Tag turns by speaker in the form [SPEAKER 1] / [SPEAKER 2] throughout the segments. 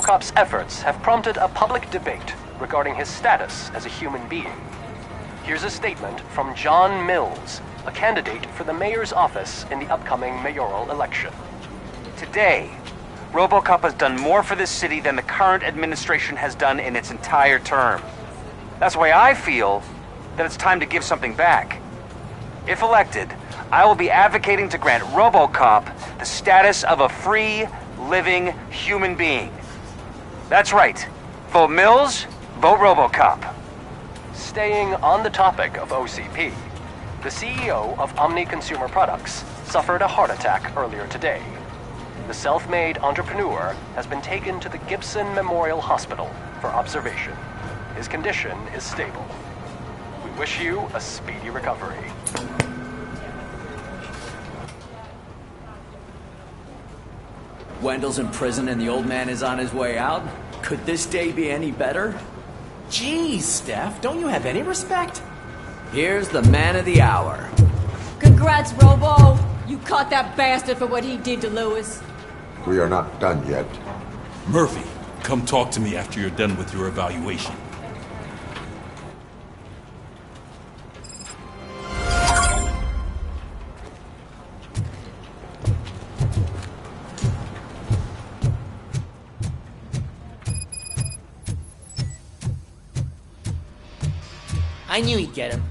[SPEAKER 1] Robocop's efforts have prompted a public debate regarding his status as a human being. Here's a statement from John Mills, a candidate for the mayor's office in the upcoming mayoral election.
[SPEAKER 2] Today, Robocop has done more for this city than the current administration has done in its entire term. That's why I feel that it's time to give something back. If elected, I will be advocating to grant Robocop the status of a free, living human being. That's right. Vote Mills, vote Robocop.
[SPEAKER 1] Staying on the topic of OCP, the CEO of Omni Consumer Products suffered a heart attack earlier today. The self-made entrepreneur has been taken to the Gibson Memorial Hospital for observation. His condition is stable. We wish you a speedy recovery.
[SPEAKER 3] Wendell's in prison and the old man is on his way out? Could this day be any better?
[SPEAKER 4] Jeez, Steph, don't you have any respect?
[SPEAKER 3] Here's the man of the hour.
[SPEAKER 5] Congrats, Robo! You caught that bastard for what he did to Lewis.
[SPEAKER 6] We are not done yet.
[SPEAKER 7] Murphy, come talk to me after you're done with your evaluation.
[SPEAKER 4] I knew he'd get him.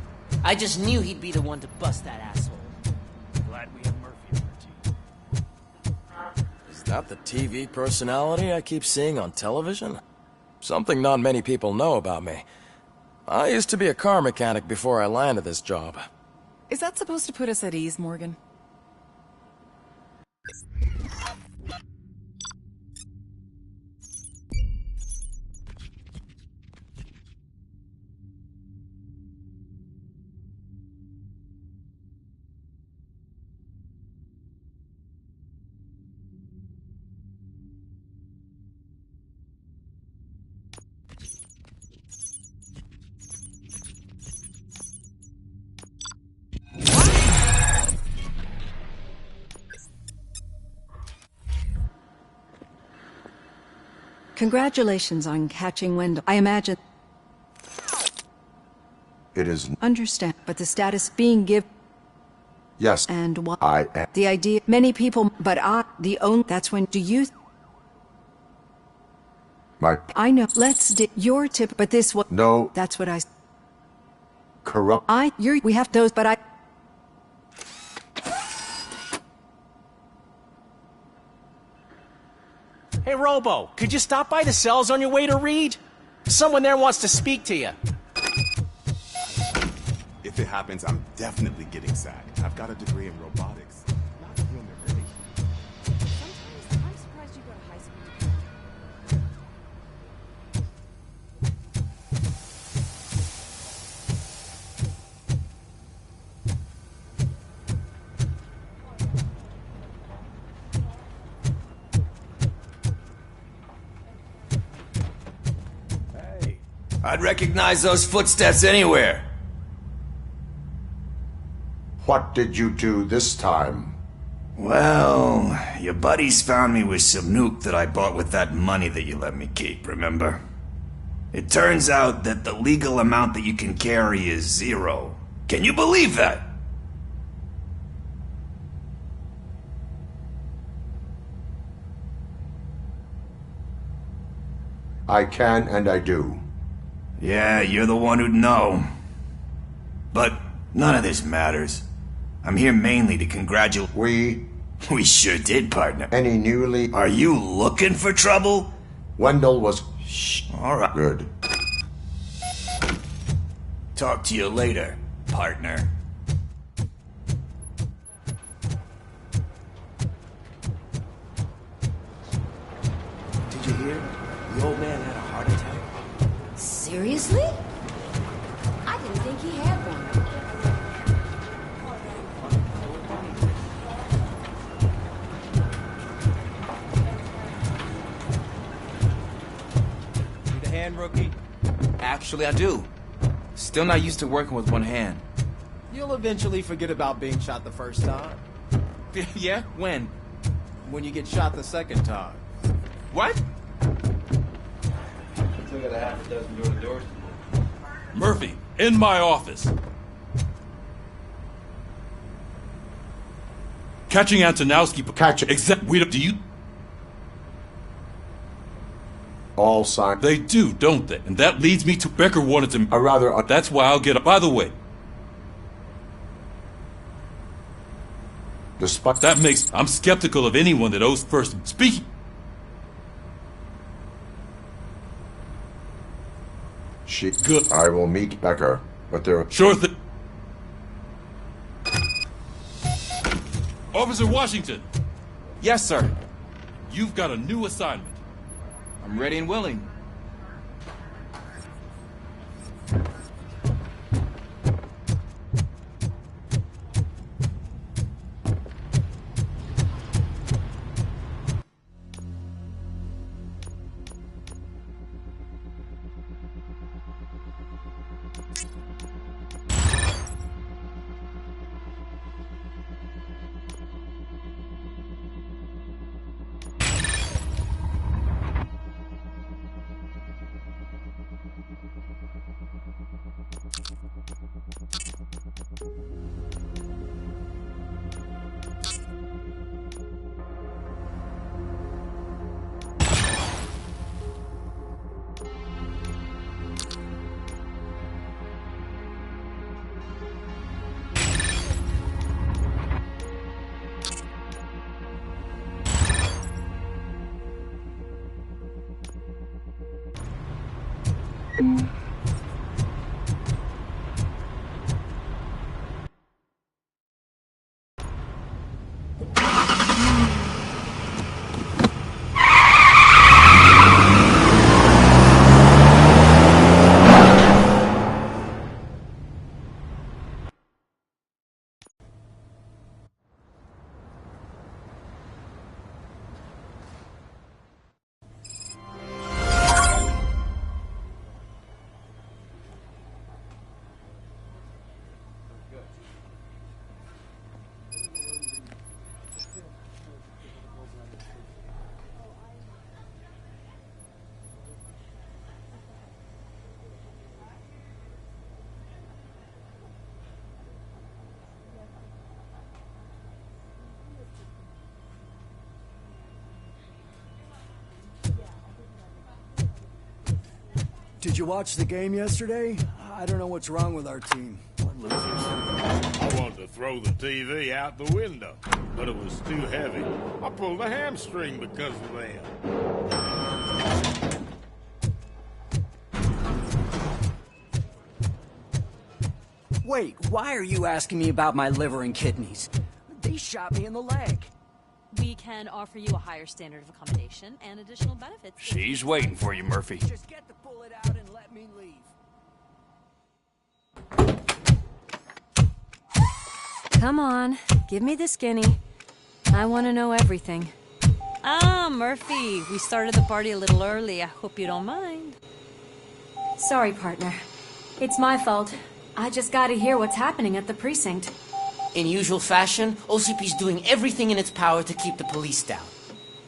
[SPEAKER 4] I just knew he'd be the one to bust that asshole.
[SPEAKER 7] Glad we have Murphy on our team.
[SPEAKER 8] Is that the TV personality I keep seeing on television? Something not many people know about me. I used to be a car mechanic before I landed this job.
[SPEAKER 9] Is that supposed to put us at ease, Morgan?
[SPEAKER 10] Congratulations on catching Wendell. I imagine...
[SPEAKER 6] It is...
[SPEAKER 10] Understand, but the status being given...
[SPEAKER 6] Yes.
[SPEAKER 10] And what...
[SPEAKER 6] I am...
[SPEAKER 10] The idea... Many people... But the only... That's when... Do you...
[SPEAKER 6] My...
[SPEAKER 10] I know. Let's... Your tip... But this was...
[SPEAKER 6] No.
[SPEAKER 10] That's what I...
[SPEAKER 6] Corrupt...
[SPEAKER 10] We have those, but I...
[SPEAKER 4] Hey, Robo, could you stop by the cells on your way to Reed? Someone there wants to speak to you.
[SPEAKER 11] If it happens, I'm definitely getting sacked. I've got a degree in robotics. Not human relations.
[SPEAKER 5] Sometimes I'm surprised you go to high school.
[SPEAKER 3] I'd recognize those footsteps anywhere.
[SPEAKER 6] What did you do this time?
[SPEAKER 3] Well, your buddies found me with some nuke that I bought with that money that you let me keep, remember? It turns out that the legal amount that you can carry is 0. Can you believe that?
[SPEAKER 6] I can and I do.
[SPEAKER 3] Yeah, you're the one who'd know. But none of this matters. I'm here mainly to congratulate...
[SPEAKER 6] We
[SPEAKER 3] sure did, partner.
[SPEAKER 6] Any newly...
[SPEAKER 3] Are you looking for trouble?
[SPEAKER 6] Wendell was...
[SPEAKER 3] Shh. All right.
[SPEAKER 6] Good.
[SPEAKER 3] Talk to you later, partner.
[SPEAKER 4] Did you hear? The old man had a heart attack.
[SPEAKER 5] Seriously? I didn't think he had one.
[SPEAKER 12] Need a hand, rookie? Actually, I do. Still not used to working with one hand.
[SPEAKER 13] You'll eventually forget about being shot the first time.
[SPEAKER 12] Yeah? When?
[SPEAKER 13] When you get shot the second time.
[SPEAKER 12] What?
[SPEAKER 14] a half a dozen door-to-doors.
[SPEAKER 15] Murphy, in my office. Catching Antonowski.
[SPEAKER 6] Catching.
[SPEAKER 15] Exactly. Do you?
[SPEAKER 6] All signs.
[SPEAKER 15] They do, don't they? And that leads me to Becker wanted to. That's why I'll get up. By the way.
[SPEAKER 6] Despite
[SPEAKER 15] that makes. I'm skeptical of anyone that owes first. Speaking.
[SPEAKER 6] Good. I will meet Becker, but there.
[SPEAKER 15] Sure thing. Officer Washington.
[SPEAKER 12] Yes, sir.
[SPEAKER 15] You've got a new assignment.
[SPEAKER 12] I'm ready and willing.
[SPEAKER 16] Did you watch the game yesterday? I don't know what's wrong with our team. We're losers.
[SPEAKER 17] I wanted to throw the TV out the window, but it was too heavy. I pulled a hamstring because of that.
[SPEAKER 16] Wait, why are you asking me about my liver and kidneys? They shot me in the leg.
[SPEAKER 18] We can offer you a higher standard of accommodation and additional benefits.
[SPEAKER 15] She's waiting for you, Murphy.
[SPEAKER 16] Just get the bullet out and let me leave.
[SPEAKER 19] Come on, give me the skinny. I want to know everything.
[SPEAKER 18] Ah, Murphy, we started the party a little early. I hope you don't mind.
[SPEAKER 19] Sorry, partner. It's my fault. I just gotta hear what's happening at the precinct.
[SPEAKER 20] In usual fashion, OCP's doing everything in its power to keep the police down.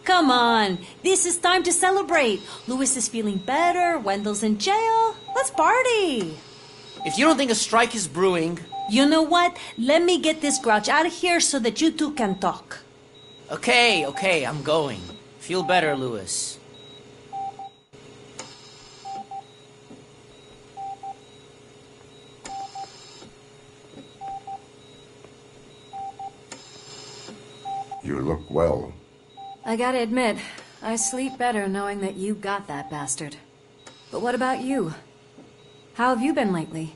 [SPEAKER 18] Come on, this is time to celebrate. Louis is feeling better, Wendell's in jail. Let's party.
[SPEAKER 20] If you don't think a strike is brewing...
[SPEAKER 18] You know what? Let me get this grouch out of here so that you two can talk.
[SPEAKER 20] Okay, I'm going. Feel better, Louis.
[SPEAKER 6] You look well.
[SPEAKER 19] I gotta admit, I sleep better knowing that you got that bastard. But what about you? How have you been lately?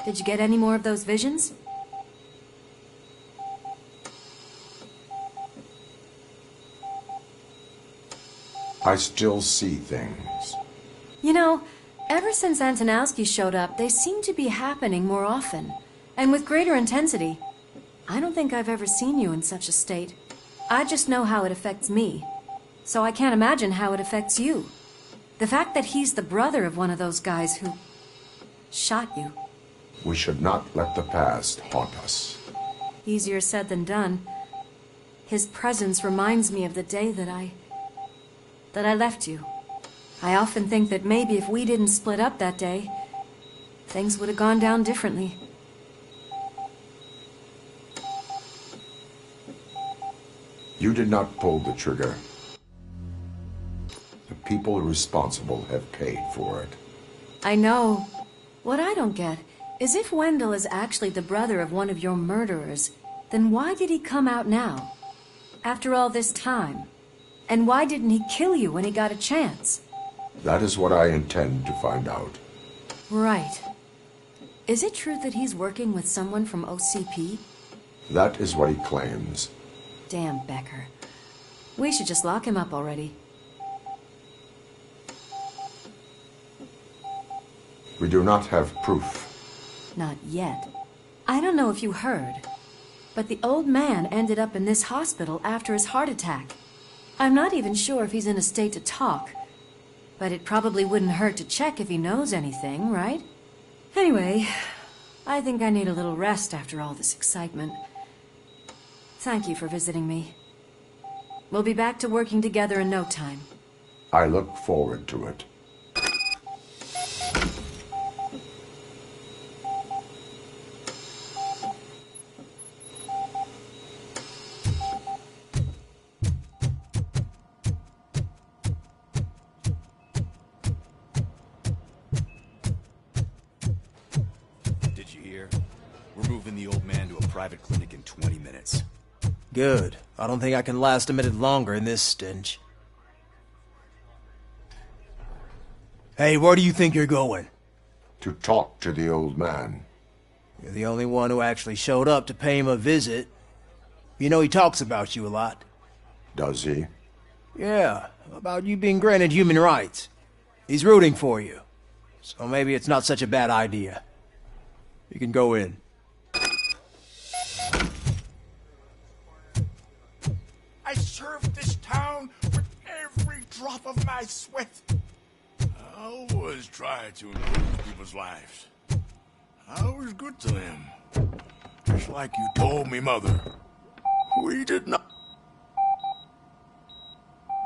[SPEAKER 19] Did you get any more of those visions?
[SPEAKER 6] I still see things.
[SPEAKER 19] You know, ever since Antonowski showed up, they seem to be happening more often, and with greater intensity. I don't think I've ever seen you in such a state. I just know how it affects me, so I can't imagine how it affects you. The fact that he's the brother of one of those guys who shot you.
[SPEAKER 6] We should not let the past haunt us.
[SPEAKER 19] Easier said than done. His presence reminds me of the day that I left you. I often think that maybe if we didn't split up that day, things would have gone down differently.
[SPEAKER 6] You did not pull the trigger. The people responsible have paid for it.
[SPEAKER 19] I know. What I don't get is if Wendell is actually the brother of one of your murderers, then why did he come out now? After all this time? And why didn't he kill you when he got a chance?
[SPEAKER 6] That is what I intend to find out.
[SPEAKER 19] Right. Is it true that he's working with someone from OCP?
[SPEAKER 6] That is what he claims.
[SPEAKER 19] Damn Becker. We should just lock him up already.
[SPEAKER 6] We do not have proof.
[SPEAKER 19] Not yet. I don't know if you heard, but the old man ended up in this hospital after his heart attack. I'm not even sure if he's in a state to talk, but it probably wouldn't hurt to check if he knows anything, right? Anyway, I think I need a little rest after all this excitement. Thank you for visiting me. We'll be back to working together in no time.
[SPEAKER 6] I look forward to it.
[SPEAKER 7] Did you hear? We're moving the old man to a private clinic in 20 minutes.
[SPEAKER 13] Good. I don't think I can last a minute longer in this stench. Hey, where do you think you're going?
[SPEAKER 6] To talk to the old man.
[SPEAKER 13] You're the only one who actually showed up to pay him a visit. You know he talks about you a lot.
[SPEAKER 6] Does he?
[SPEAKER 13] Yeah, about you being granted human rights. He's rooting for you. So maybe it's not such a bad idea. You can go in.
[SPEAKER 17] I served this town with every drop of my sweat. I always try to improve people's lives. I was good to them. Just like you told me, Mother. We did not...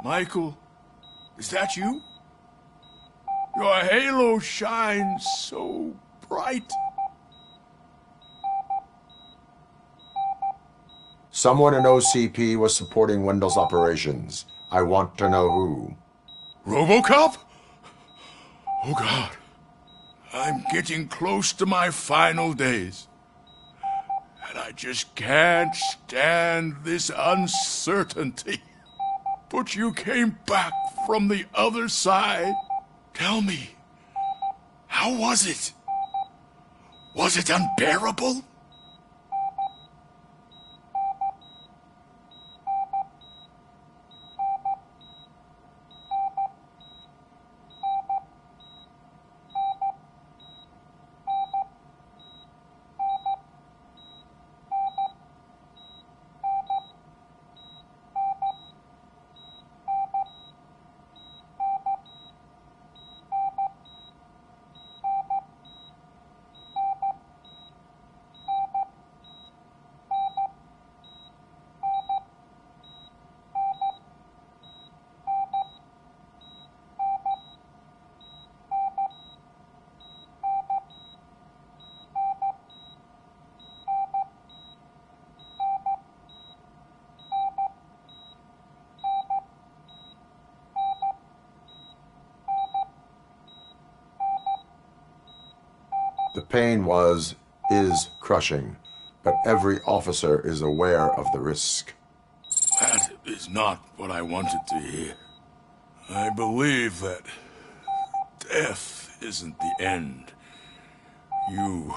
[SPEAKER 17] Michael, is that you? Your halo shines so bright.
[SPEAKER 6] Someone in OCP was supporting Wendell's operations. I want to know who.
[SPEAKER 17] Robocop? Oh God. I'm getting close to my final days. And I just can't stand this uncertainty. But you came back from the other side. Tell me, how was it? Was it unbearable?
[SPEAKER 6] The pain is crushing, but every officer is aware of the risk.
[SPEAKER 17] That is not what I wanted to hear. I believe that death isn't the end. You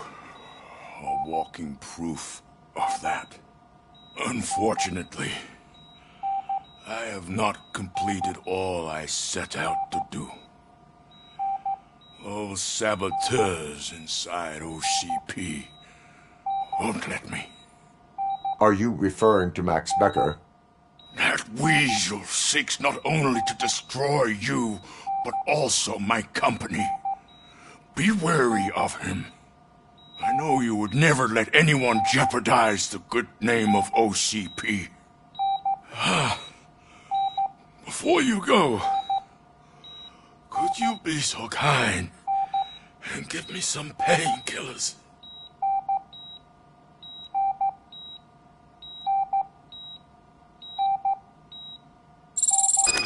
[SPEAKER 17] are walking proof of that. Unfortunately, I have not completed all I set out to do. Those saboteurs inside OCP won't let me.
[SPEAKER 6] Are you referring to Max Becker?
[SPEAKER 17] That weasel seeks not only to destroy you, but also my company. Be wary of him. I know you would never let anyone jeopardize the good name of OCP. Before you go, you be so kind and give me some painkillers?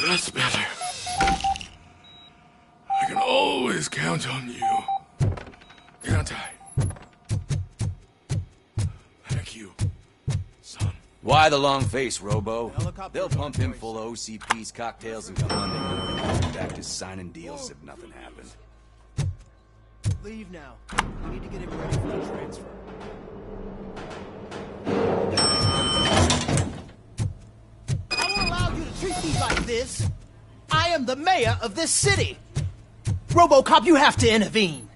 [SPEAKER 17] That's better. I can always count on you. Can't I? Thank you, son.
[SPEAKER 7] Why the long face, Robo? They'll pump him full of OCP's cocktails and come Monday morning back to signing deals as if nothing happened.
[SPEAKER 13] Leave now. We need to get him ready for the transfer. I won't allow you to treat me like this. I am the mayor of this city. Robocop, you have to intervene.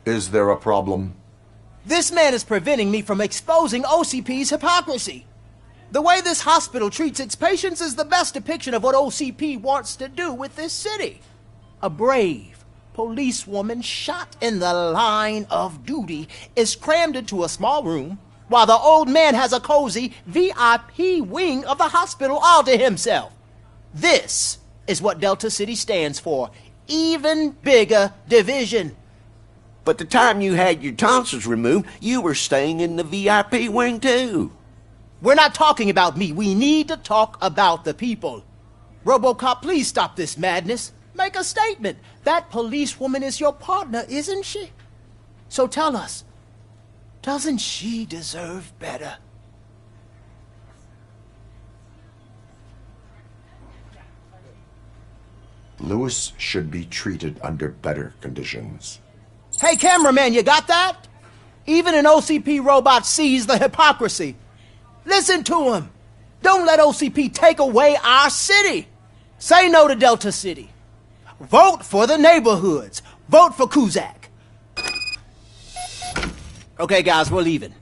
[SPEAKER 6] Is there a problem?
[SPEAKER 13] This man is preventing me from exposing OCP's hypocrisy. The way this hospital treats its patients is the best depiction of what OCP wants to do with this city. A brave policewoman shot in the line of duty is crammed into a small room, while the old man has a cozy VIP wing of the hospital all to himself. This is what Delta City stands for. Even bigger division.
[SPEAKER 14] But the time you had your tonsils removed, you were staying in the VIP wing too.
[SPEAKER 13] We're not talking about me. We need to talk about the people. Robocop, please stop this madness. Make a statement. That policewoman is your partner, isn't she? So tell us, doesn't she deserve better?
[SPEAKER 6] Lewis should be treated under better conditions.
[SPEAKER 13] Hey, cameraman, you got that? Even an OCP robot sees the hypocrisy. Listen to him. Don't let OCP take away our city. Say no to Delta City. Vote for the neighborhoods. Vote for Kuzak. Okay, guys, we're leaving.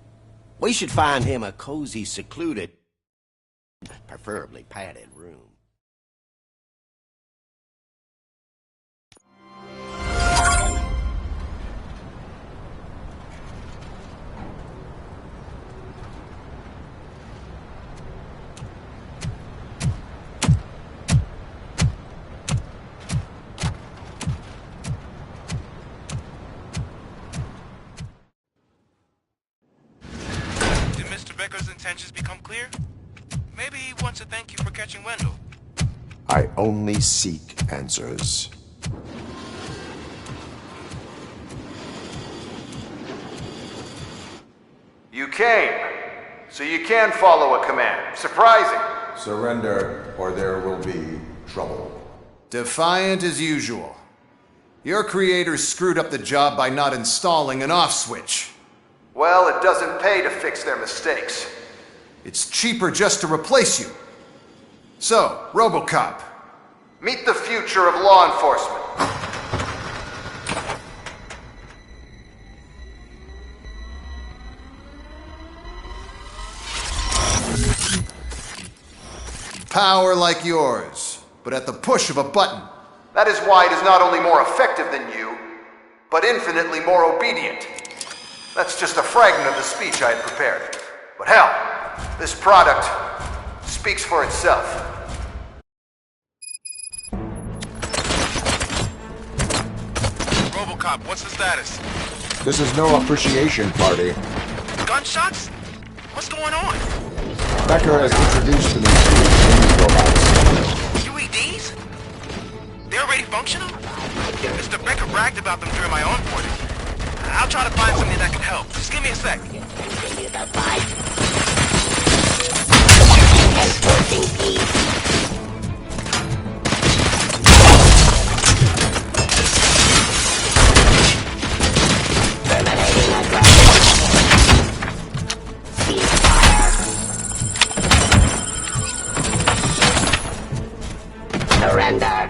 [SPEAKER 14] We should find him a cozy, secluded, preferably padded room.
[SPEAKER 12] Becker's intentions become clear? Maybe he wants to thank you for catching Wendell.
[SPEAKER 6] I only seek answers.
[SPEAKER 21] You came, so you can follow a command. Surprising.
[SPEAKER 6] Surrender, or there will be trouble.
[SPEAKER 22] Defiant as usual. Your creators screwed up the job by not installing an off switch.
[SPEAKER 21] Well, it doesn't pay to fix their mistakes.
[SPEAKER 22] It's cheaper just to replace you. So, Robocop.
[SPEAKER 21] Meet the future of law enforcement.
[SPEAKER 22] Power like yours, but at the push of a button.
[SPEAKER 21] That is why it is not only more effective than you, but infinitely more obedient. That's just a fragment of the speech I had prepared. But hell, this product speaks for itself.
[SPEAKER 12] Robocop, what's the status?
[SPEAKER 6] This is no appreciation party.
[SPEAKER 12] Gunshots? What's going on?
[SPEAKER 6] Becker has introduced to me these robots.
[SPEAKER 12] UEDs? They're already functional? Mr. Becker bragged about them during my onboarding. I'll try to find something that can help. Just give me a sec.
[SPEAKER 14] Surrender.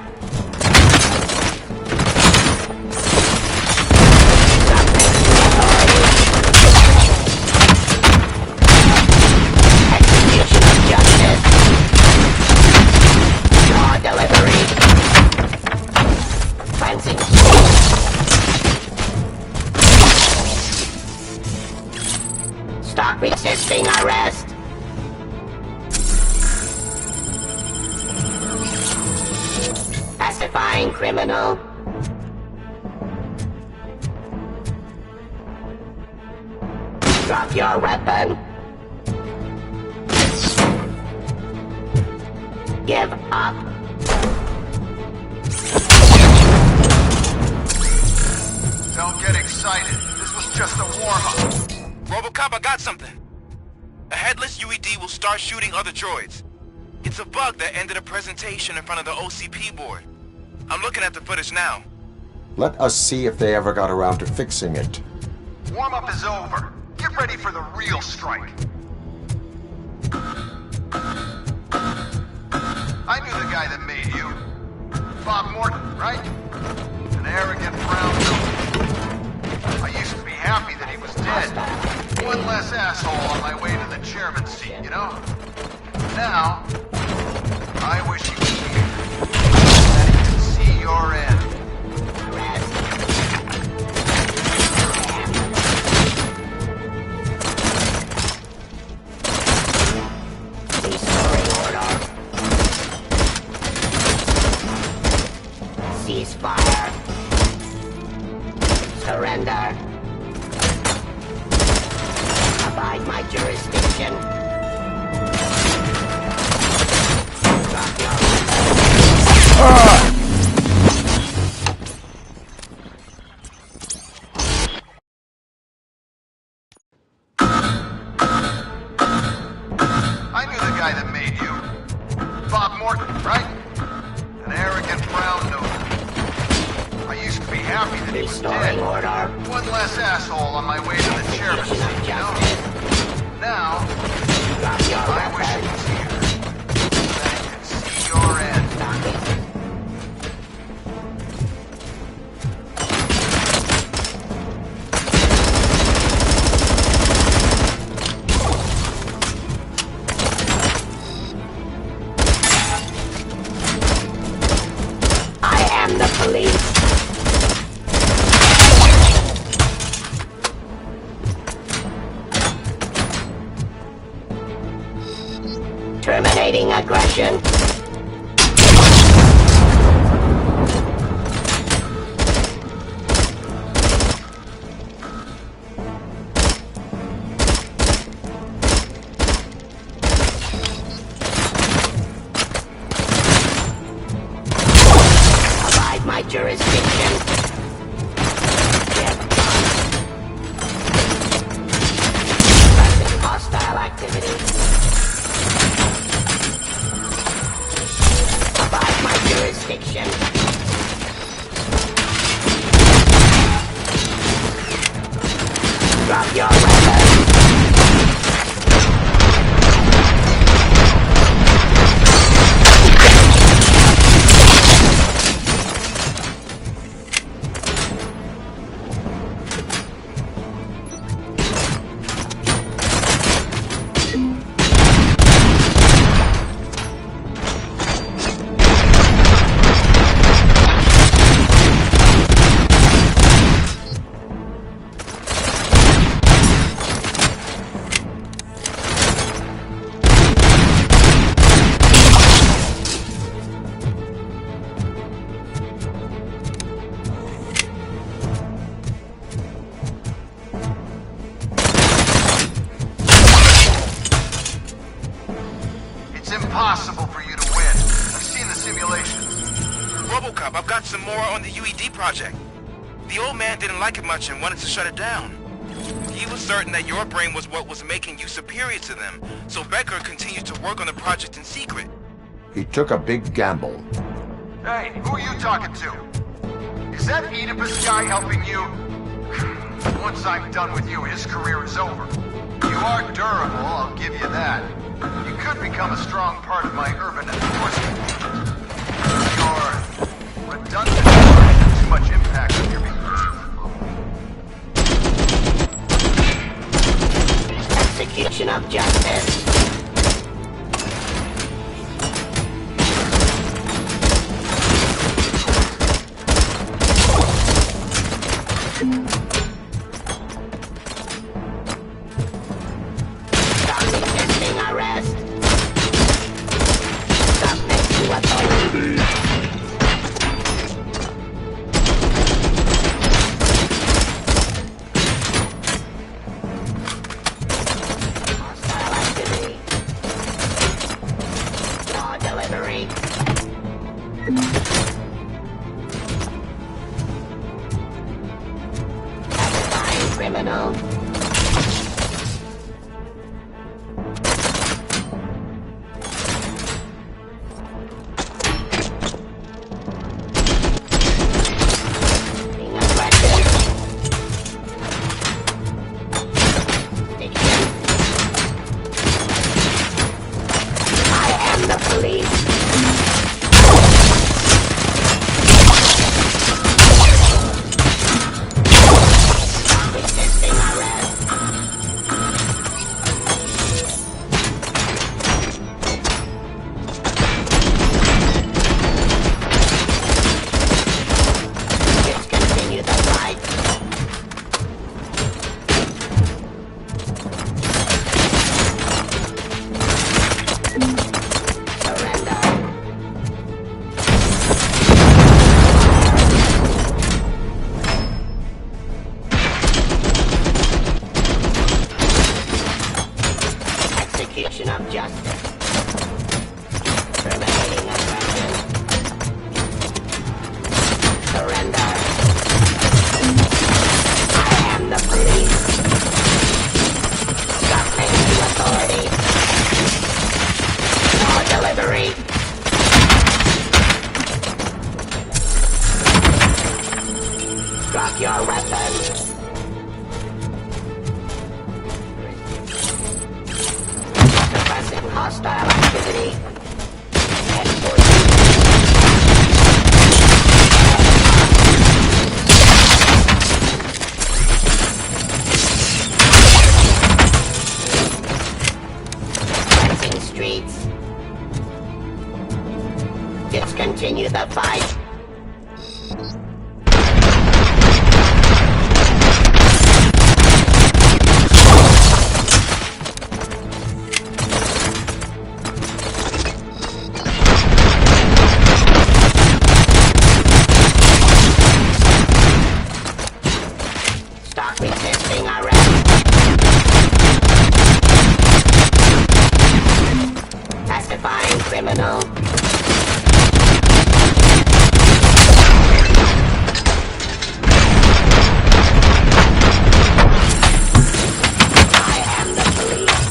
[SPEAKER 14] Stop resisting arrest.
[SPEAKER 1] Identifying criminal. Drop your weapon. Give up.
[SPEAKER 21] Don't get excited. This was just a warm-up.
[SPEAKER 12] Robocop, I got something. A headless UED will start shooting other droids. It's a bug that ended a presentation in front of the OCP board. I'm looking at the footage now.
[SPEAKER 6] Let us see if they ever got around to fixing it.
[SPEAKER 21] Warm-up is over. Get ready for the real strike. I knew the guy that made you. Bob Morton, right? An arrogant brown note. I used to be happy that he was dead. One less asshole on my way to the chairman's seat, you know? Now, I wish he was here. That he could see your end.
[SPEAKER 1] Ceasefire. Surrender. Abide my jurisdiction. Drop your
[SPEAKER 21] I knew the guy that made you. Bob Morton, right? An arrogant brown note. I used to be happy that he was dead.
[SPEAKER 1] Order.
[SPEAKER 21] One less asshole on my way to the chairman's seat, you know? Now, I wish he was here. That he could see your end.
[SPEAKER 1] I am the police. Terminating aggression. Abide my jurisdiction. Present hostile activity. Abide my jurisdiction. Drop your weapon.
[SPEAKER 21] It's impossible for you to win. I've seen the simulations.
[SPEAKER 12] Robocop, I've got some more on the UED project. The old man didn't like it much and wanted to shut it down. He was certain that your brain was what was making you superior to them, so Becker continued to work on the project in secret.
[SPEAKER 6] He took a big gamble.
[SPEAKER 21] Hey, who are you talking to? Is that Oedipus guy helping you? Once I'm done with you, his career is over. You are durable, I'll give you that. You could become a strong part of my urban enforcement. Your redundant words have too much impact on your behavior.
[SPEAKER 1] Execution of justice. Criminal. Of justice. Terminating aggression. Surrender. I am the police. Submit to authority. No delivery. Drop your weapon. Hostile activity. Cleansing streets. Discontinue the fight. Resisting arrest. Pacifying criminal. I am the police.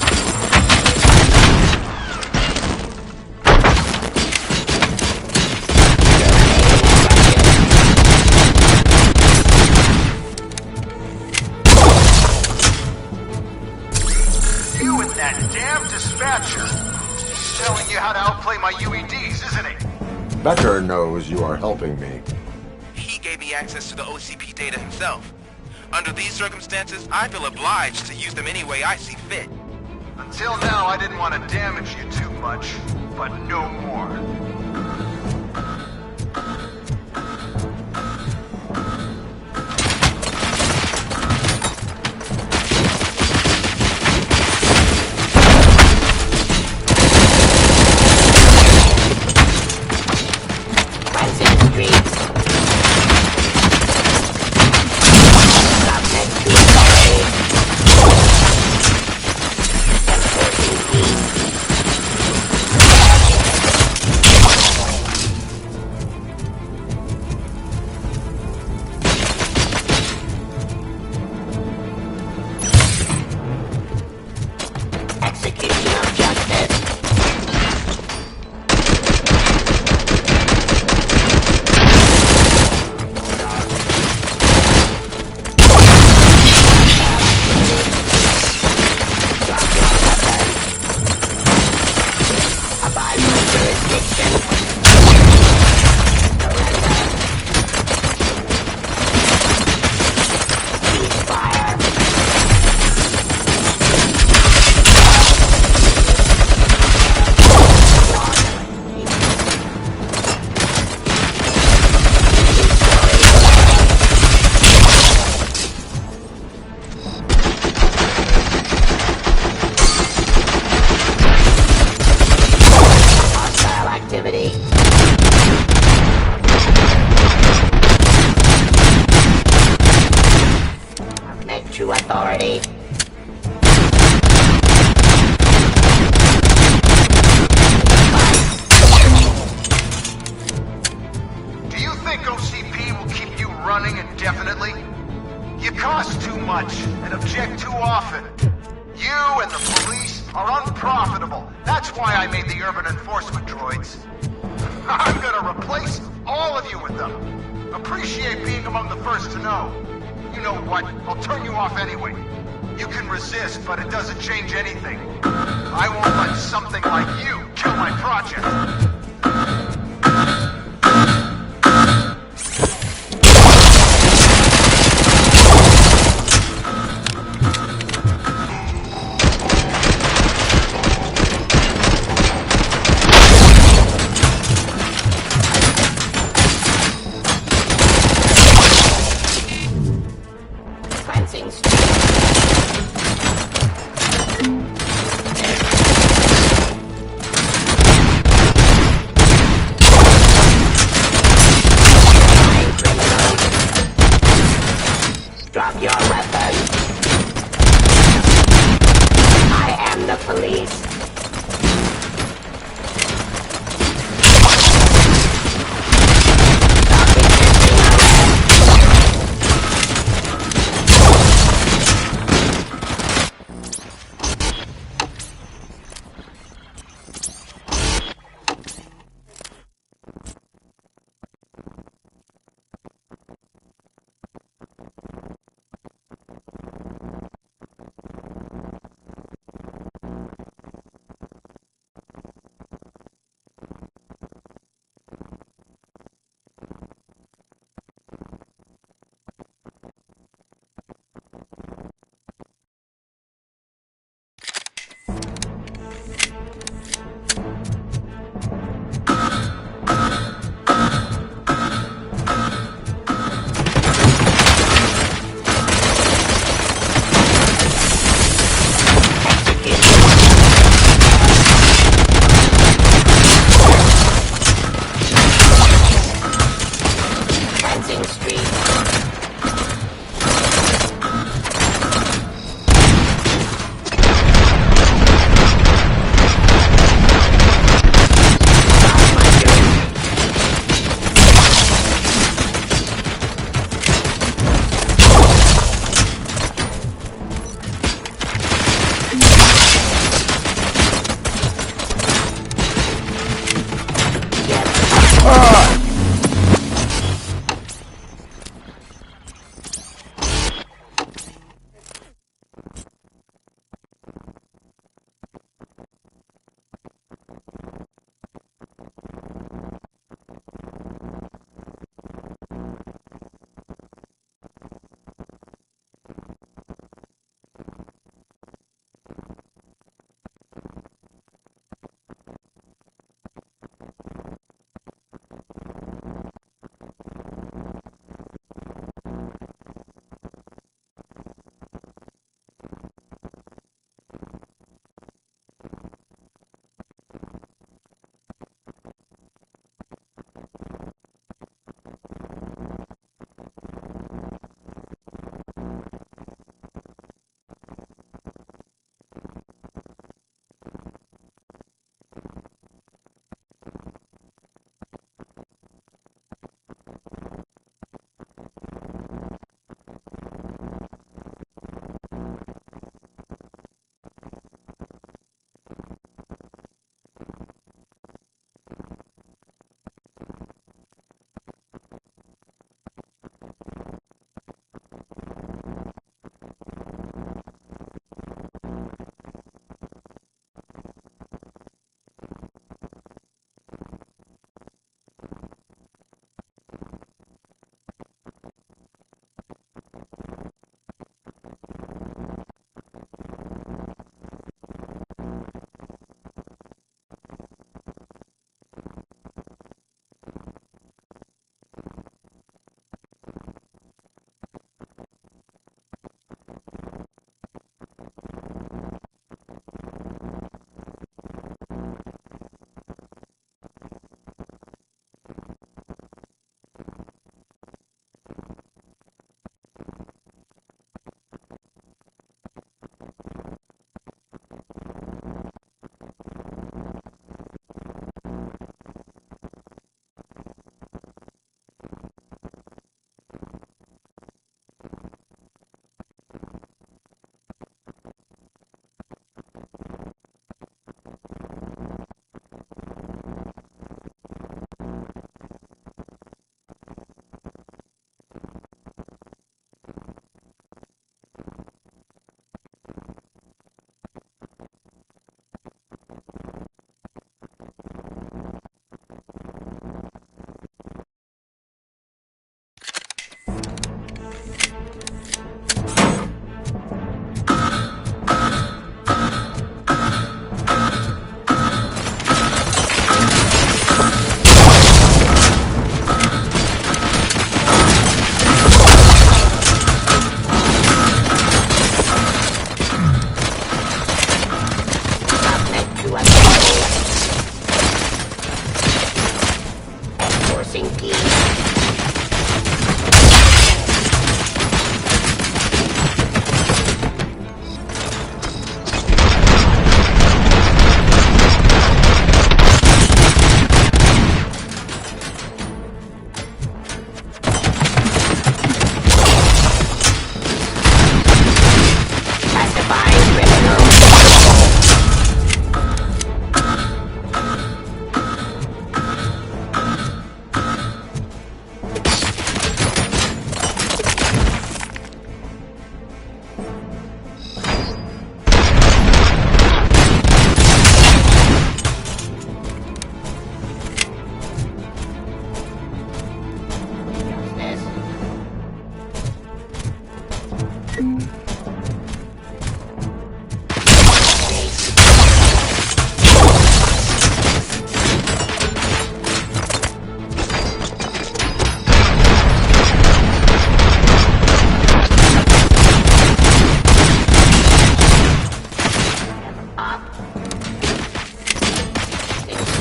[SPEAKER 21] You and that damn dispatcher. He's telling you how to outplay my UEDs, isn't he?
[SPEAKER 6] Becker knows you are helping me.
[SPEAKER 12] He gave me access to the OCP data himself. Under these circumstances, I feel obliged to use them any way I see fit.
[SPEAKER 21] Until now, I didn't want to damage you too much, but no more.
[SPEAKER 1] to authority.
[SPEAKER 21] made the urban enforcement droids. I'm gonna replace all of you with them. Appreciate being among the first to know. You know what? I'll turn you off anyway. You can resist, but it doesn't change anything. I won't let something like you kill my project.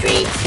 [SPEAKER 1] streets.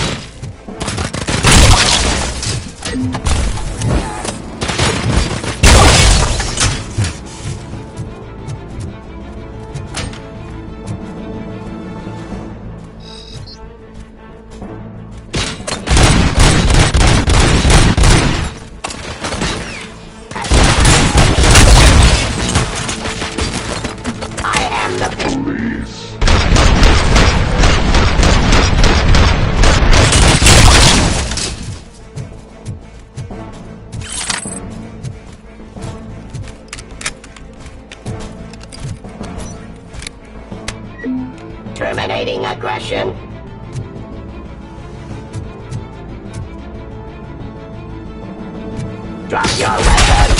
[SPEAKER 1] Terminating aggression. Drop your weapon.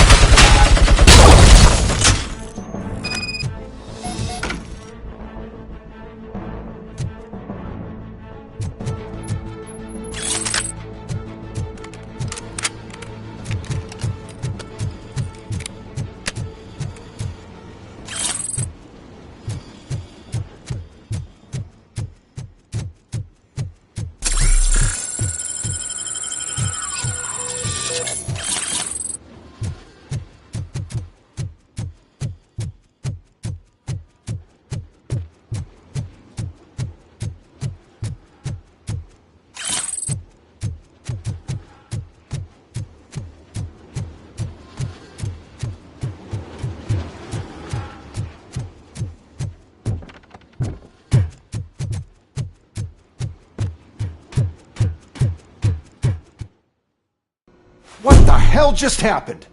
[SPEAKER 22] What the hell just happened?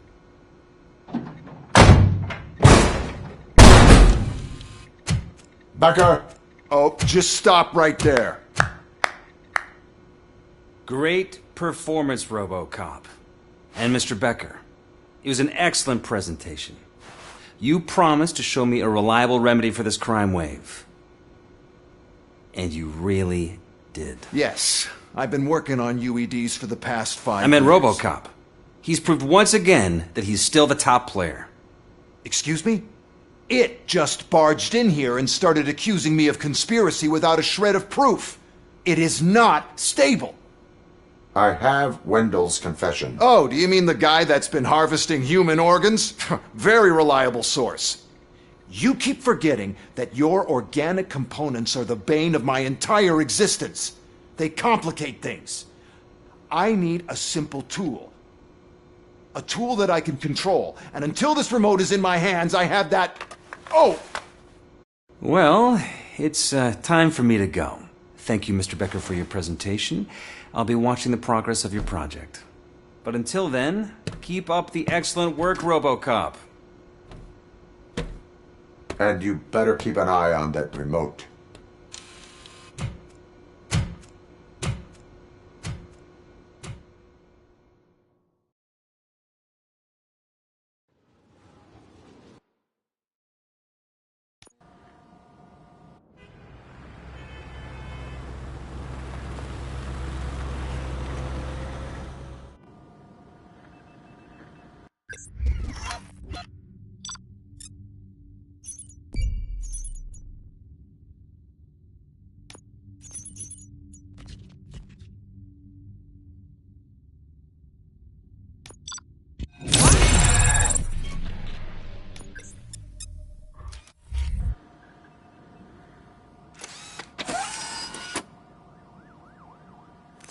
[SPEAKER 6] Becker!
[SPEAKER 22] Oh, just stop right there.
[SPEAKER 2] Great performance, Robocop. And Mr. Becker, it was an excellent presentation. You promised to show me a reliable remedy for this crime wave. And you really did.
[SPEAKER 22] Yes, I've been working on UEDs for the past 5 years.
[SPEAKER 2] I meant Robocop. He's proved once again that he's still the top player.
[SPEAKER 22] Excuse me? It just barged in here and started accusing me of conspiracy without a shred of proof. It is not stable.
[SPEAKER 6] I have Wendell's confession.
[SPEAKER 22] Oh, do you mean the guy that's been harvesting human organs? Very reliable source. You keep forgetting that your organic components are the bane of my entire existence. They complicate things. I need a simple tool. A tool that I can control. And until this remote is in my hands, I have that... Oh!
[SPEAKER 2] Well, it's time for me to go. Thank you, Mr. Becker, for your presentation. I'll be watching the progress of your project. But until then, keep up the excellent work, Robocop.
[SPEAKER 6] And you better keep an eye on that remote.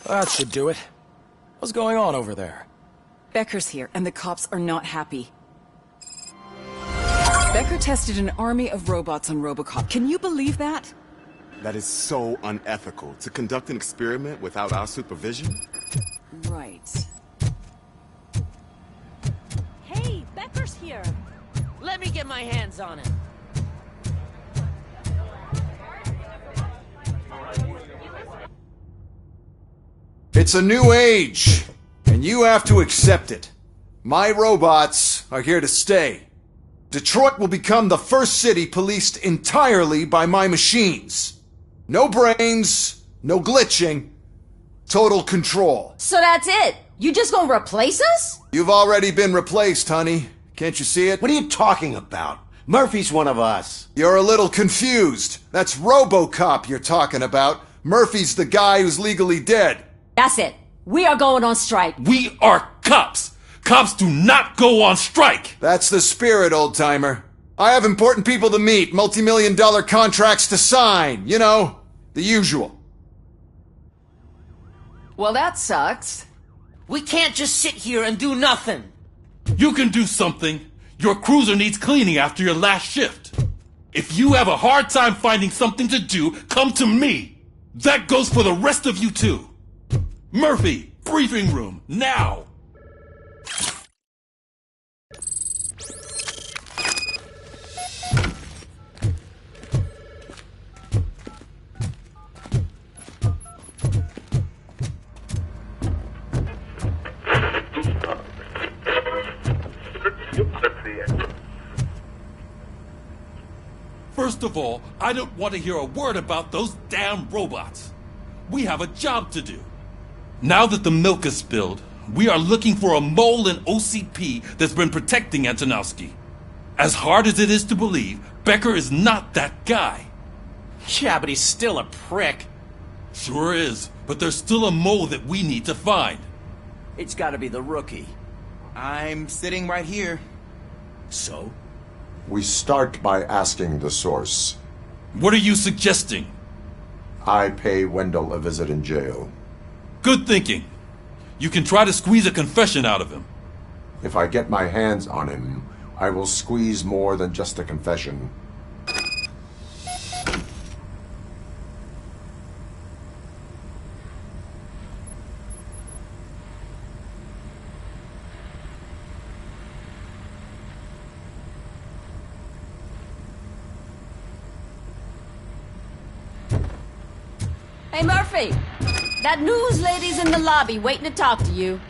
[SPEAKER 4] That should do it. What's going on over there?
[SPEAKER 9] Becker's here, and the cops are not happy. Becker tested an army of robots on Robocop. Can you believe that?
[SPEAKER 11] That is so unethical. To conduct an experiment without our supervision?
[SPEAKER 9] Right.
[SPEAKER 20] Hey, Becker's here. Let me get my hands on him.
[SPEAKER 22] It's a new age, and you have to accept it. My robots are here to stay. Detroit will become the first city policed entirely by my machines. No brains, no glitching, total control.
[SPEAKER 5] So that's it? You just gonna replace us?
[SPEAKER 22] You've already been replaced, honey. Can't you see it?
[SPEAKER 14] What are you talking about? Murphy's one of us.
[SPEAKER 22] You're a little confused. That's Robocop you're talking about. Murphy's the guy who's legally dead.
[SPEAKER 5] That's it. We are going on strike.
[SPEAKER 15] We are cops. Cops do not go on strike.
[SPEAKER 22] That's the spirit, old-timer. I have important people to meet, multi-million-dollar contracts to sign. You know, the usual.
[SPEAKER 20] Well, that sucks. We can't just sit here and do nothing.
[SPEAKER 15] You can do something. Your cruiser needs cleaning after your last shift. If you have a hard time finding something to do, come to me. That goes for the rest of you too. Murphy, briefing room, now. First of all, I don't want to hear a word about those damn robots. We have a job to do. Now that the milk is spilled, we are looking for a mole in OCP that's been protecting Antonowski. As hard as it is to believe, Becker is not that guy.
[SPEAKER 4] Yeah, but he's still a prick.
[SPEAKER 15] Sure is, but there's still a mole that we need to find.
[SPEAKER 16] It's gotta be the rookie.
[SPEAKER 7] I'm sitting right here.
[SPEAKER 16] So?
[SPEAKER 6] We start by asking the source.
[SPEAKER 15] What are you suggesting?
[SPEAKER 6] I pay Wendell a visit in jail.
[SPEAKER 15] Good thinking. You can try to squeeze a confession out of him.
[SPEAKER 6] If I get my hands on him, I will squeeze more than just a confession.
[SPEAKER 5] Hey, Murphy! That news lady's in the lobby waiting to talk to you.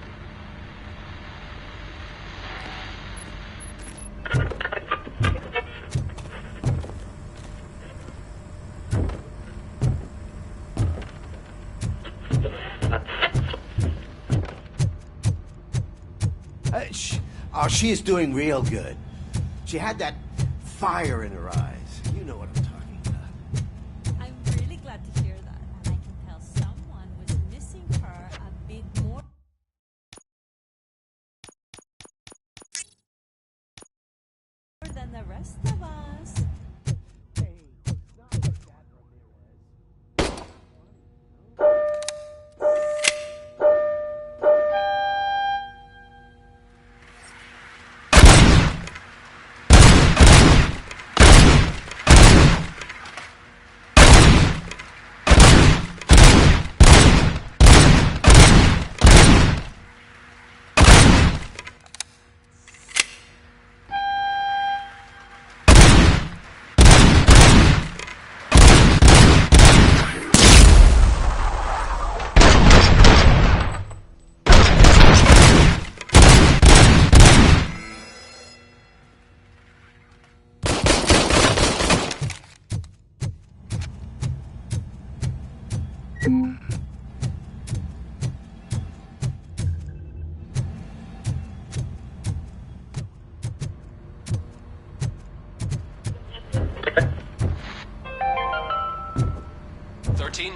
[SPEAKER 14] She is doing real good. She had that fire in her eyes. You know what I'm talking about.
[SPEAKER 18] I'm really glad to hear that. And I can tell someone was missing her a bit more than the rest of us.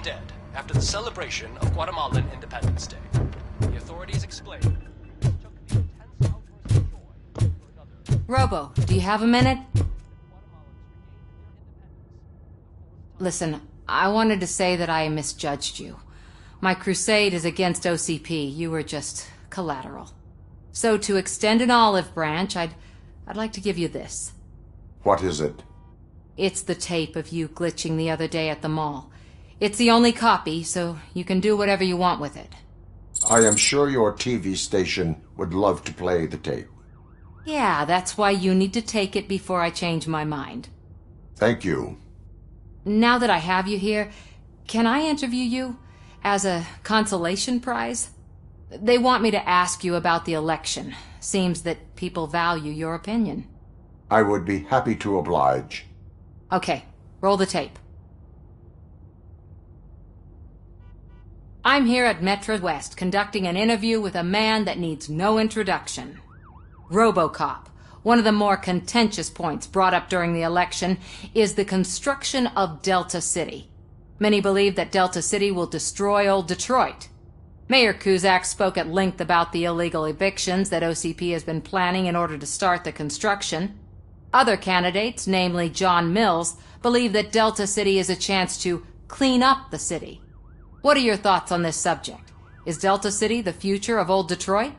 [SPEAKER 4] Dead after the celebration of Guatemalan Independence Day. The authorities explained.
[SPEAKER 8] Robo, do you have a minute? Listen, I wanted to say that I misjudged you. My crusade is against OCP. You were just collateral. So to extend an olive branch, I'd like to give you this.
[SPEAKER 6] What is it?
[SPEAKER 8] It's the tape of you glitching the other day at the mall. It's the only copy, so you can do whatever you want with it.
[SPEAKER 6] I am sure your TV station would love to play the tape.
[SPEAKER 8] Yeah, that's why you need to take it before I change my mind.
[SPEAKER 6] Thank you.
[SPEAKER 8] Now that I have you here, can I interview you as a consolation prize? They want me to ask you about the election. Seems that people value your opinion.
[SPEAKER 6] I would be happy to oblige.
[SPEAKER 8] Okay, roll the tape. I'm here at Metro West conducting an interview with a man that needs no introduction. Robocop. One of the more contentious points brought up during the election is the construction of Delta City. Many believe that Delta City will destroy old Detroit. Mayor Cusack spoke at length about the illegal evictions that OCP has been planning in order to start the construction. Other candidates, namely John Mills, believe that Delta City is a chance to clean up the city. What are your thoughts on this subject? Is Delta City the future of old Detroit?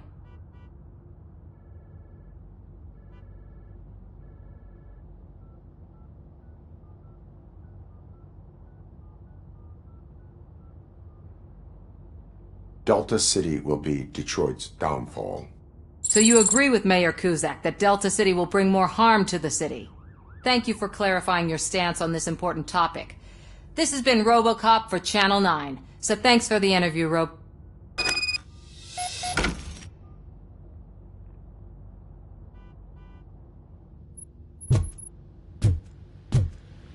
[SPEAKER 6] Delta City will be Detroit's downfall.
[SPEAKER 8] So you agree with Mayor Cusack that Delta City will bring more harm to the city? Thank you for clarifying your stance on this important topic. This has been Robocop for Channel 9, so thanks for the interview,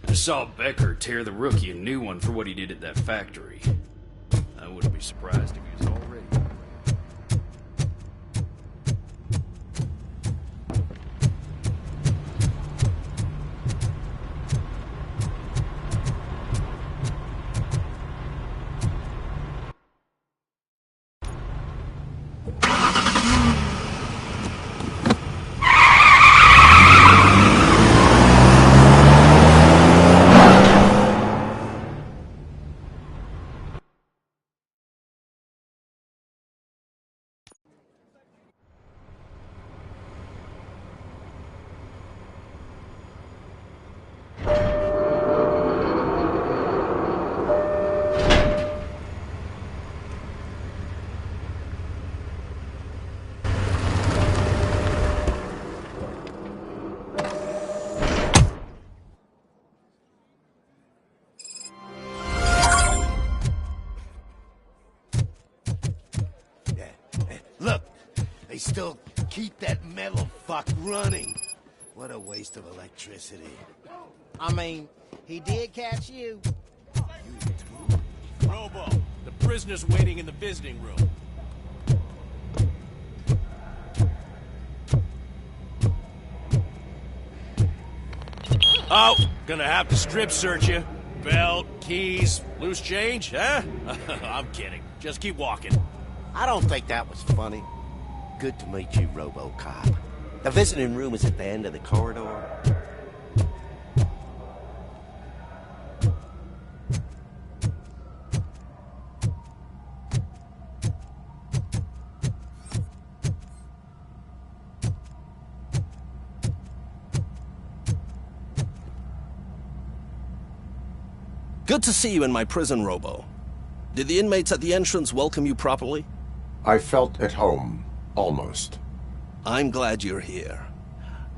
[SPEAKER 3] I saw Becker tear the rookie a new one for what he did at that factory. I wouldn't be surprised if he was already...
[SPEAKER 14] Look, they still keep that metal fuck running. What a waste of electricity.
[SPEAKER 13] I mean, he did catch you.
[SPEAKER 4] Robo, the prisoner's waiting in the visiting room. Oh, gonna have to strip search you. Belt, keys, loose change, huh? I'm kidding. Just keep walking.
[SPEAKER 14] I don't think that was funny. Good to meet you, Robocop. The visiting room is at the end of the corridor.
[SPEAKER 10] Good to see you in my prison, Robo. Did the inmates at the entrance welcome you properly?
[SPEAKER 6] I felt at home, almost.
[SPEAKER 10] I'm glad you're here.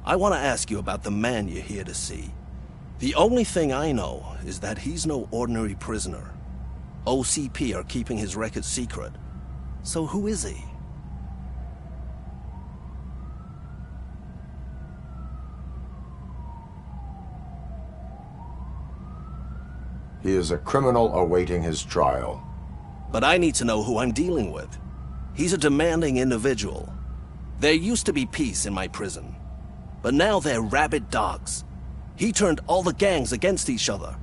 [SPEAKER 10] I want to ask you about the man you're here to see. The only thing I know is that he's no ordinary prisoner. OCP are keeping his record secret. So who is he?
[SPEAKER 6] He is a criminal awaiting his trial.
[SPEAKER 10] But I need to know who I'm dealing with. He's a demanding individual. There used to be peace in my prison, but now they're rabid dogs. He turned all the gangs against each other.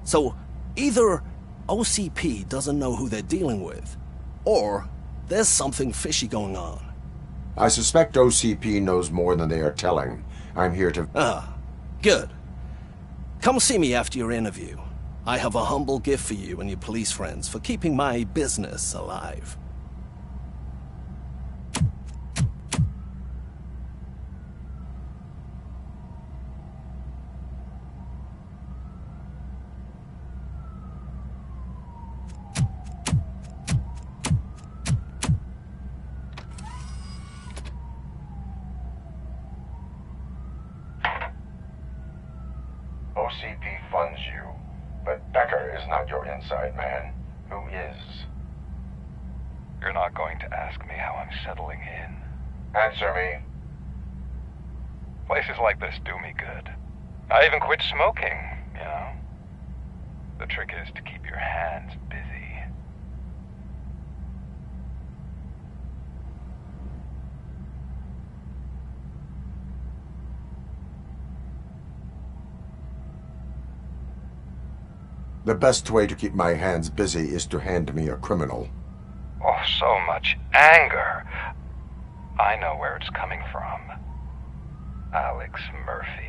[SPEAKER 10] So either OCP doesn't know who they're dealing with, or there's something fishy going on.
[SPEAKER 6] I suspect OCP knows more than they are telling. I'm here to...
[SPEAKER 10] Ah, good. Come see me after your interview. I have a humble gift for you and your police friends for keeping my business alive.
[SPEAKER 21] OCP funds you, but Becker is not your inside man. Who is?
[SPEAKER 23] You're not going to ask me how I'm settling in.
[SPEAKER 21] Answer me.
[SPEAKER 23] Places like this do me good. I even quit smoking, you know. The trick is to keep your hands busy.
[SPEAKER 6] The best way to keep my hands busy is to hand me a criminal.
[SPEAKER 23] Oh, so much anger. I know where it's coming from. Alex Murphy.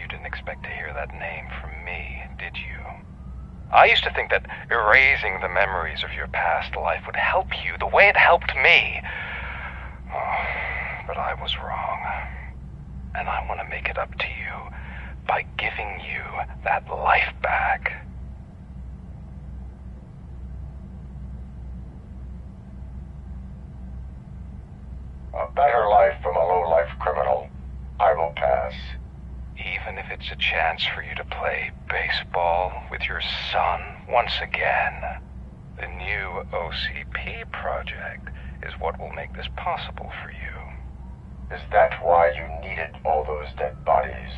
[SPEAKER 23] You didn't expect to hear that name from me, did you? I used to think that erasing the memories of your past life would help you the way it helped me. Oh, but I was wrong. And I want to make it up to you by giving you that life back.
[SPEAKER 6] A better life from a low-life criminal. I will pass.
[SPEAKER 23] Even if it's a chance for you to play baseball with your son once again. The new OCP project is what will make this possible for you.
[SPEAKER 6] Is that why you needed all those dead bodies?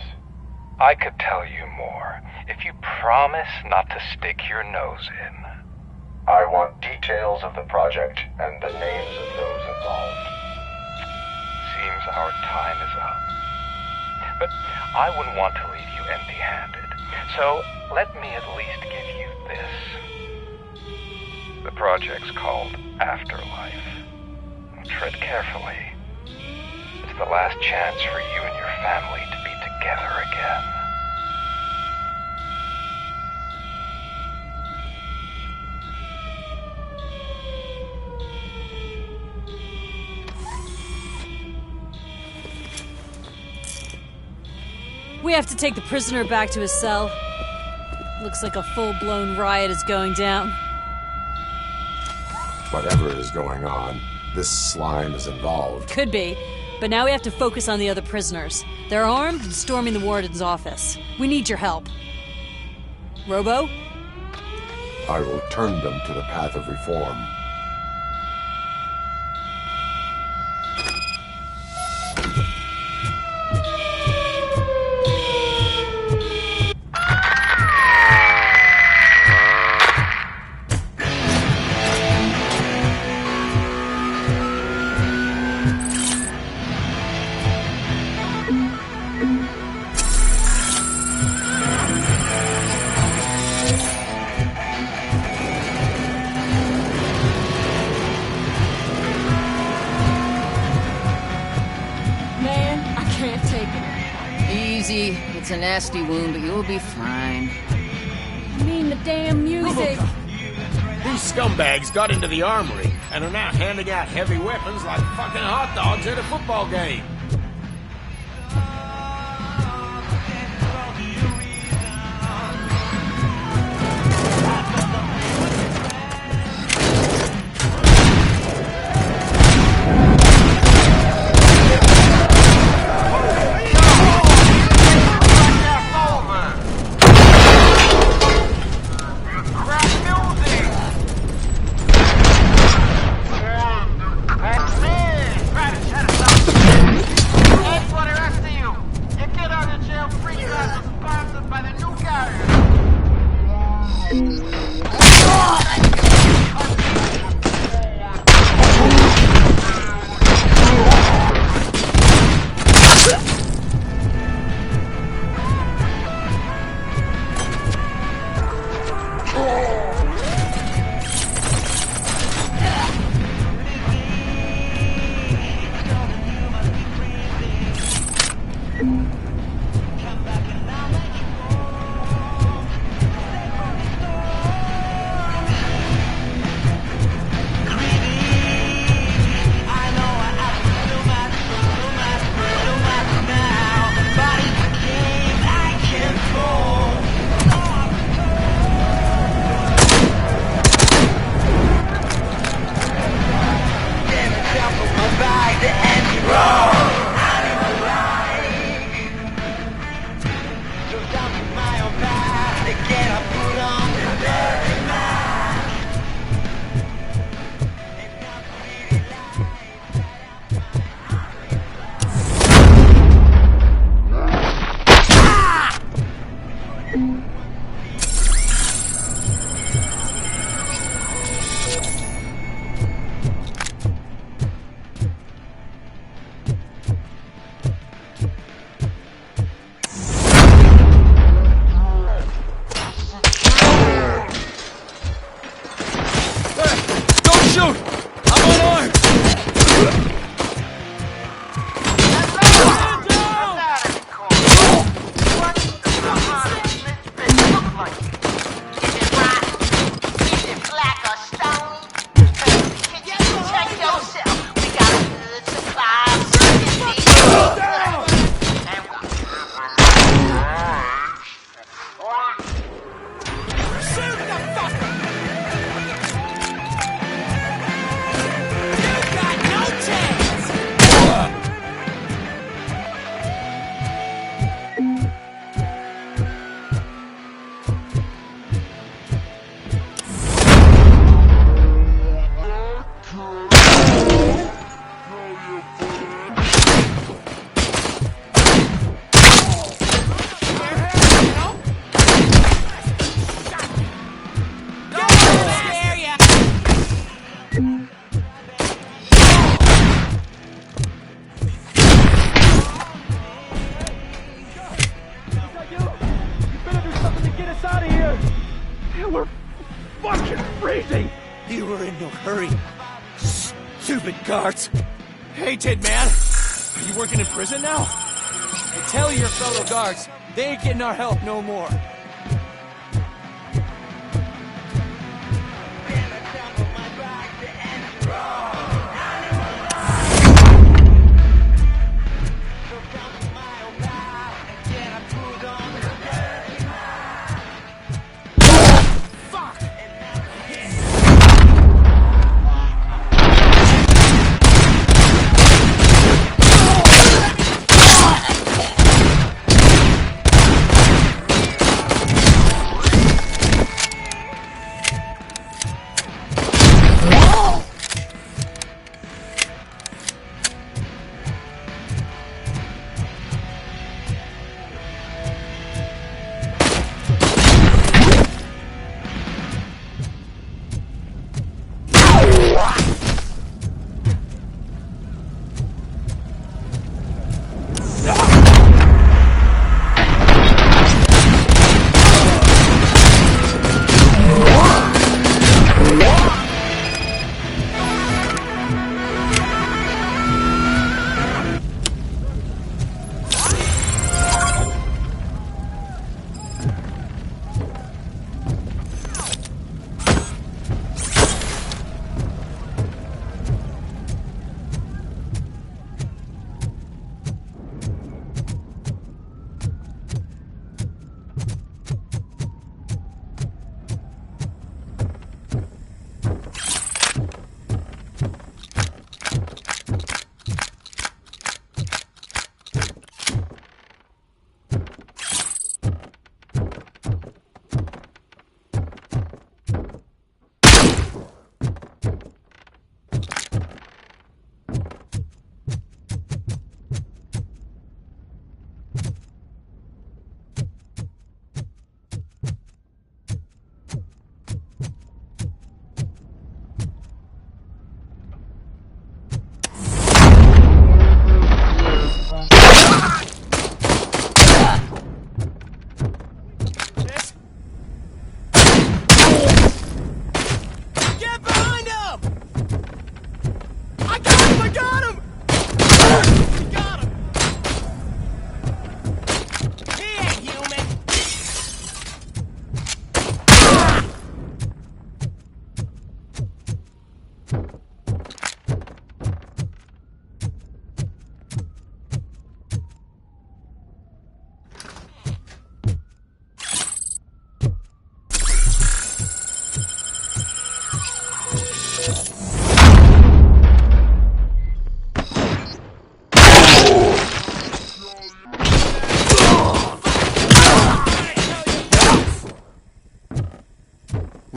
[SPEAKER 23] I could tell you more if you promise not to stick your nose in.
[SPEAKER 6] I want details of the project and the names of those involved.
[SPEAKER 23] Seems our time is up. But I wouldn't want to leave you empty-handed. So let me at least give you this. The project's called Afterlife. Tread carefully. It's the last chance for you and your family to be together again.
[SPEAKER 18] We have to take the prisoner back to his cell. Looks like a full-blown riot is going down.
[SPEAKER 6] Whatever is going on, this slime is involved.
[SPEAKER 18] Could be, but now we have to focus on the other prisoners. They're armed and storming the warden's office. We need your help. Robo?
[SPEAKER 6] I will turn them to the path of reform.
[SPEAKER 12] Easy. It's a nasty wound, but you'll be fine.
[SPEAKER 18] I mean the damn music.
[SPEAKER 4] These scumbags got into the armory and are now handing out heavy weapons like fucking hot dogs at a football game.
[SPEAKER 1] Shoot! I'm unarmed!
[SPEAKER 16] You were in no hurry. Stupid guards. Hey, Tid Man. Are you working in prison now? Hey, tell your fellow guards, they ain't getting our help no more.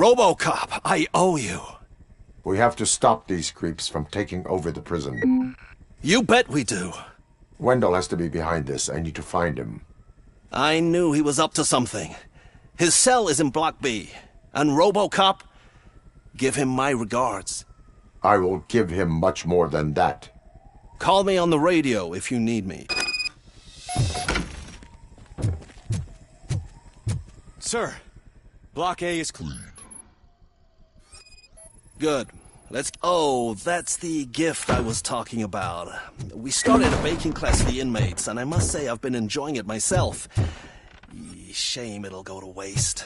[SPEAKER 10] Robocop, I owe you.
[SPEAKER 6] We have to stop these creeps from taking over the prison.
[SPEAKER 10] You bet we do.
[SPEAKER 6] Wendell has to be behind this. I need to find him.
[SPEAKER 10] I knew he was up to something. His cell is in Block B. And Robocop, give him my regards.
[SPEAKER 6] I will give him much more than that.
[SPEAKER 10] Call me on the radio if you need me.
[SPEAKER 16] Sir, Block A is clear.
[SPEAKER 10] Good. Let's... Oh, that's the gift I was talking about. We started a baking class for the inmates, and I must say I've been enjoying it myself. Shame it'll go to waste.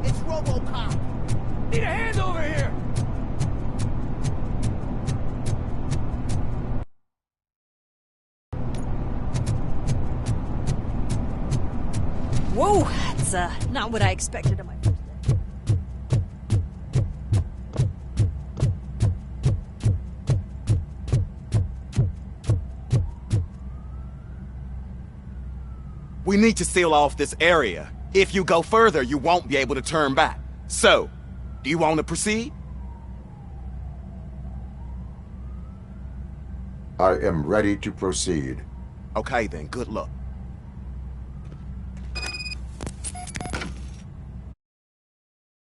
[SPEAKER 13] It's Robocop.
[SPEAKER 16] Need a hand over here!
[SPEAKER 18] Whoa, that's not what I expected on my first day.
[SPEAKER 11] We need to seal off this area. If you go further, you won't be able to turn back. So, do you want to proceed?
[SPEAKER 6] I am ready to proceed.
[SPEAKER 11] Okay then, good luck.